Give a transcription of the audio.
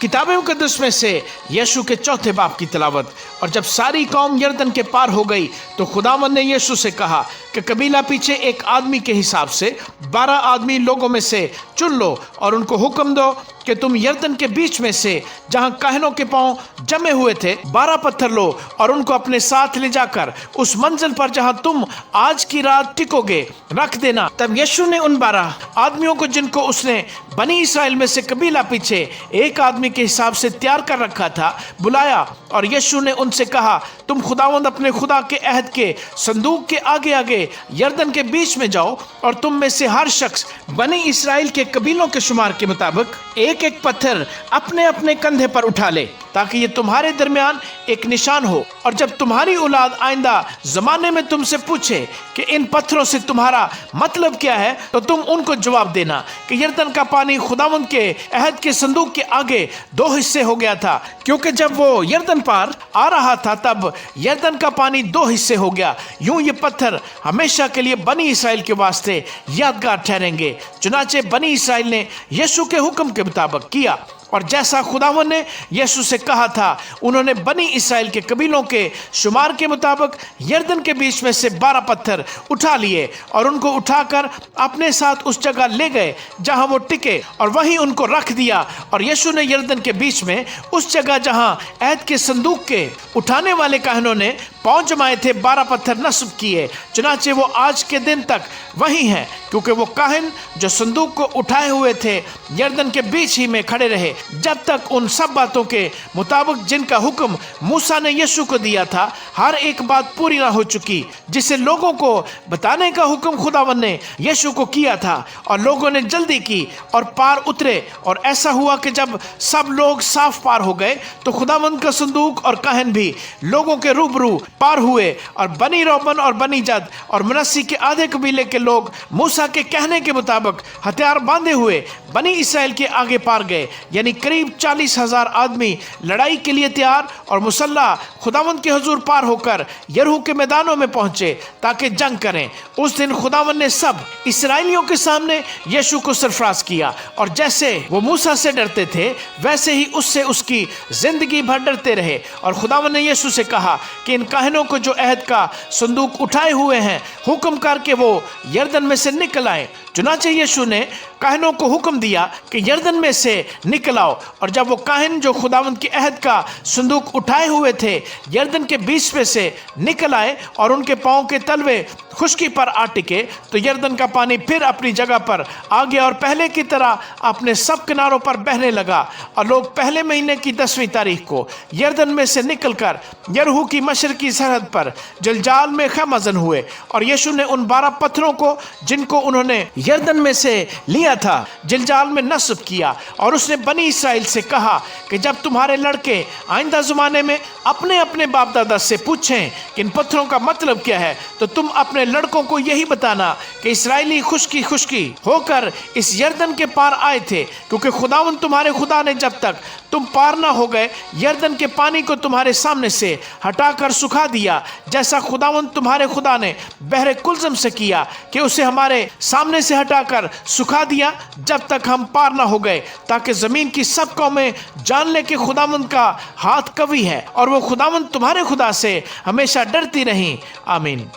किताब मुकद्दस में से यीशु के चौथे बाब की तिलावत। और जब सारी कौम यरदन के पार हो गई तो खुदावंद ने यीशु से कहा कि कबीला पीछे एक आदमी के हिसाब से 12 आदमी लोगों में से चुन लो और उनको हुक्म दो कि तुम यरदन के बीच में से जहां काहनों के पांव जमे हुए थे 12 पत्थर लो और उनको अपने साथ ले जाकर उस मंजिल पर जहां तुम आज की रात टिकोगे रख देना। तब यीशु ने उन 12 आदमियों को, जिनको उसने बनी इसराइल में से कबीला पीछे एक आदमी के हिसाब से तैयार कर रखा था, बुलाया और यीशु ने उनसे कहा, तुम खुदावंद अपने खुदा के अहद के संदूक के आगे आगे यरदन के बीच में जाओ और तुम में से हर शख्स बनी इसराइल के कबीलों के शुमार के मुताबिक एक एक पत्थर अपने अपने कंधे पर उठा ले, ताकि ये तुम्हारे दरमियान एक निशान हो। और जब तुम्हारी औलाद आइंदा जमाने में तुमसे पूछे कि इन पत्थरों से तुम्हारा मतलब क्या है, तो तुम उनको जवाब देना कि यरदन का पानी खुदावंद के अहद के संदूक के आगे 2 हिस्से हो गया था, क्योंकि जब वो यरदन पार आ रहा था तब यरदन का पानी 2 हिस्से हो गया। यूं ये पत्थर हमेशा के लिए बनी इसराइल के वास्ते यादगार ठहरेंगे। चुनाचे बनी इसराइल ने यीशु के हुक्म के मुताबिक किया और जैसा खुदावंद ने यीशु से कहा था, उन्होंने बनी इसराइल के कबीलों के शुमार के मुताबिक यरदन के बीच में से 12 पत्थर उठा लिए और उनको उठाकर अपने साथ उस जगह ले गए जहां वो टिके और वहीं उनको रख दिया। और यीशु ने यरदन के बीच में उस जगह जहां अहद के संदूक के उठाने वाले काहनों ने पांव जमाए थे 12 पत्थर नस्ब किए। चुनाचे वो आज के दिन तक वही हैं, क्योंकि वो काहन जो संदूक को उठाए हुए थे यरदन के बीच ही में खड़े रहे जब तक उन सब बातों के मुताबिक जिनका हुक्म मूसा ने यीशु को दिया था, हर एक बात पूरी ना हो चुकी, जिसे लोगों को बताने का हुक्म खुदावंद ने यीशु को किया था। और लोगों ने जल्दी की और पार उतरे। और ऐसा हुआ कि जब सब लोग साफ पार हो गए तो खुदावंद का संदूक और काहन भी लोगों के रूबरू पार हुए। और बनी रोबन और बनी जद और मनस्सी के आधे कबीले के लोग मूसा के कहने के मुताबिक हथियार बांधे हुए बनी इसराइल के आगे पार गए, यानी करीब 40,000 आदमी लड़ाई के लिए तैयार और मुसल्ला खुदावंद के हुजूर पार होकर यरीहो के मैदानों में पहुंचे ताकि जंग करें। उस दिन खुदावंद ने सब इसराइलियों के सामने यीशु को सरफराज किया और जैसे वो मूसा से डरते थे वैसे ही उससे उसकी जिंदगी भर डरते रहे। और खुदावंद ने यीशु से कहा कि इन काहनों को जो अहद का संदूक उठाए हुए हैं हुक्म करके वो यरदन में से निकल आए। चुनाचे यीशु ने काहनों को हुक्म दिया कि यरदन में से निकल आओ। और जब वो काहन जो खुदावंद के अहद का संदूक उठाए हुए थे यरदन के बीच में से निकल आए और उनके पांव के तलवे खुश्की पर आ टिके, तो यरदन का पानी फिर अपनी जगह पर आ गया और पहले की तरह अपने सब किनारों पर बहने लगा। और लोग पहले महीने की 10वीं तारीख को यरदन में से निकलकर यरीहो की मशरकी सरहद पर जलजाल में खमज़न हुए। और यीशु ने उन 12 पत्थरों को, जिनको उन्होंने यरदन में से लिया था, जलजाल में नस्ब किया। और उसने बनी इसराइल से कहा कि जब तुम्हारे लड़के आइंदा ज़माने में अपने अपने बाप दादा से पूछें कि इन पत्थरों का मतलब क्या है, तो तुम अपने लड़कों को यही बताना कि इसराइली खुश्की खुश्की होकर इस यरदन के पार आए थे, क्योंकि खुदावंद तुम्हारे खुदा ने जब तक तुम पार ना हो गए यरदन के पानी को तुम्हारे सामने से हटाकर सुखा दिया, जैसा खुदावंद तुम्हारे खुदा ने बहरे कुलज़म से किया कि उसे हमारे सामने से हटाकर सुखा दिया जब तक हम पार ना हो गए, ताकि ज़मीन की सब कौमें जान ले कि खुदावंद का हाथ कवी है और वो खुदावंद तुम्हारे खुदा से हमेशा डरती रहीं। आमीन।